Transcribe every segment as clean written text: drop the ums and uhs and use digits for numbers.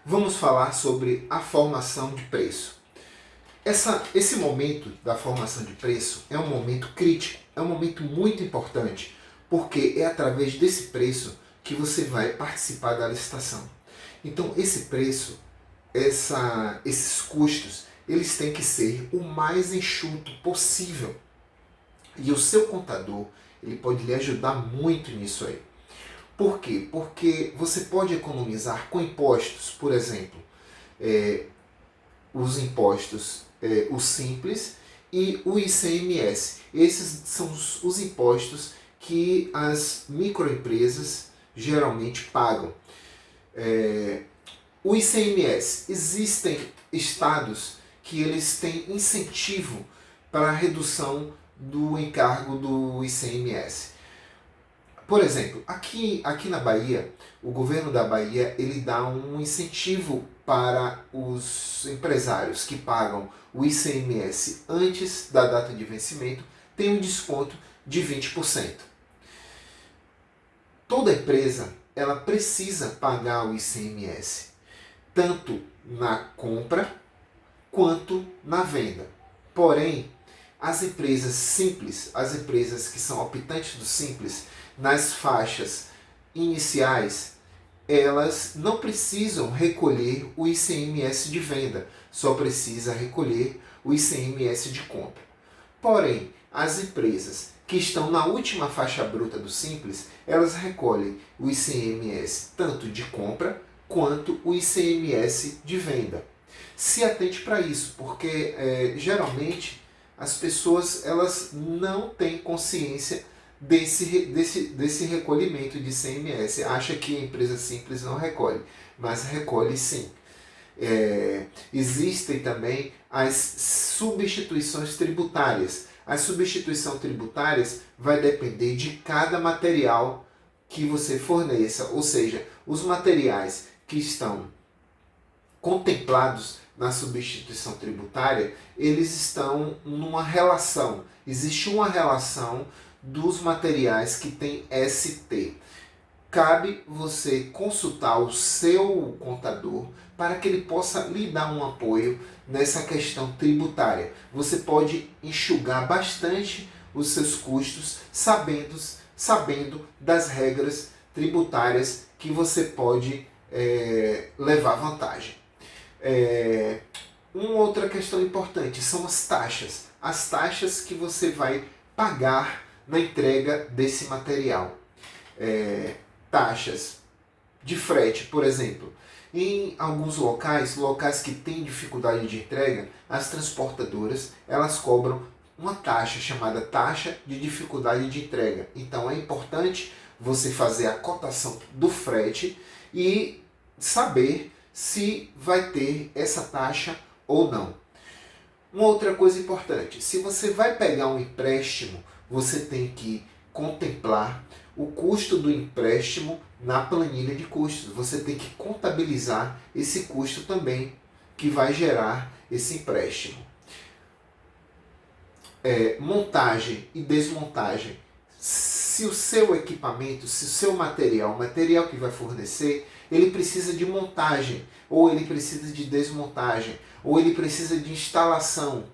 Vamos falar sobre a formação de preço. Esse momento da formação de preço é um momento crítico, é um momento muito importante, porque é através desse preço que você vai participar da licitação. Então, esse preço, esses custos, eles têm que ser o mais enxuto possível. E o seu contador, ele pode lhe ajudar muito nisso aí. Por quê? Porque você pode economizar com impostos, por exemplo, os impostos, o Simples e o ICMS. Esses são os impostos que as microempresas geralmente pagam. O ICMS, existem estados que eles têm incentivo para a redução do encargo do ICMS. Por exemplo, aqui na Bahia, o governo da Bahia ele dá um incentivo para os empresários que pagam o ICMS antes da data de vencimento, tem um desconto de 20%. Toda empresa ela precisa pagar o ICMS, tanto na compra quanto na venda. Porém, as empresas simples, as empresas que são optantes do Simples, nas faixas iniciais, elas não precisam recolher o ICMS de venda, só precisa recolher o ICMS de compra. Porém, as empresas que estão na última faixa bruta do Simples, elas recolhem o ICMS tanto de compra quanto o ICMS de venda. Se atente para isso, porque geralmente as pessoas elas não têm consciência desse recolhimento de ICMS. Acha que a empresa simples não recolhe, mas recolhe sim. Existem também as substituições tributárias. A substituição tributárias vai depender de cada material que você forneça, ou seja, os materiais que estão contemplados na substituição tributária, eles estão numa relação. Existe uma relação dos materiais que tem ST. Cabe você consultar o seu contador para que ele possa lhe dar um apoio nessa questão tributária. Você pode enxugar bastante os seus custos sabendo das regras tributárias que você pode levar vantagem. Uma outra questão importante são as taxas. As taxas que você vai pagar na entrega desse material. Taxas de frete, por exemplo. Em alguns locais que têm dificuldade de entrega, as transportadoras elas cobram uma taxa chamada taxa de dificuldade de entrega. Então é importante você fazer a cotação do frete e saber se vai ter essa taxa ou não. Uma outra coisa importante, se você vai pegar um empréstimo, você tem que contemplar o custo do empréstimo na planilha de custos. Você tem que contabilizar esse custo também que vai gerar esse empréstimo. Montagem e desmontagem. Se o seu equipamento, se o seu material, o material que vai fornecer, ele precisa de montagem, ou ele precisa de desmontagem, ou ele precisa de instalação.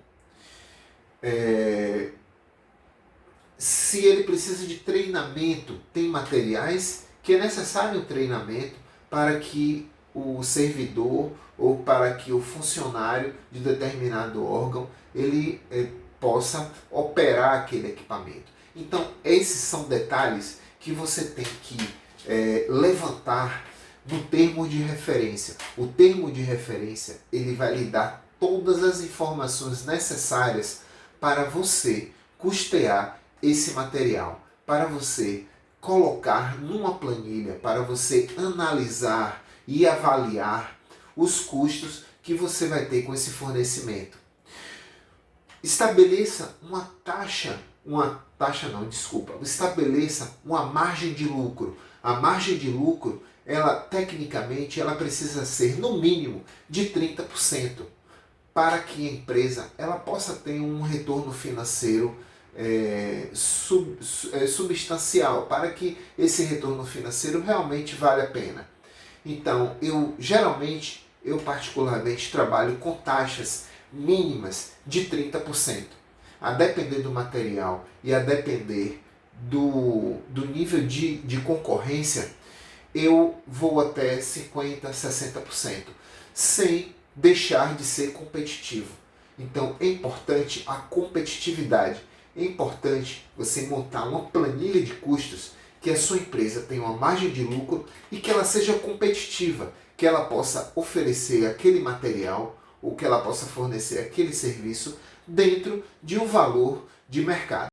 Se ele precisa de treinamento, tem materiais que é necessário um treinamento para que o servidor ou para que o funcionário de determinado órgão ele possa operar aquele equipamento. Então, esses são detalhes que você tem que levantar no termo de referência. O termo de referência ele vai lhe dar todas as informações necessárias para você custear esse material, para você colocar numa planilha, para você analisar e avaliar os custos que você vai ter com esse fornecimento. Estabeleça estabeleça uma margem de lucro. A margem de lucro, ela tecnicamente, ela precisa ser no mínimo de 30%, para que a empresa ela possa ter um retorno financeiro substancial, para que esse retorno financeiro realmente vale a pena. Então, eu particularmente trabalho com taxas mínimas de 30%. A depender do material e a depender do nível de concorrência, eu vou até 50%, 60%, sem deixar de ser competitivo. Então é importante a competitividade. É importante você montar uma planilha de custos que a sua empresa tenha uma margem de lucro e que ela seja competitiva, que ela possa oferecer aquele material ou que ela possa fornecer aquele serviço dentro de um valor de mercado.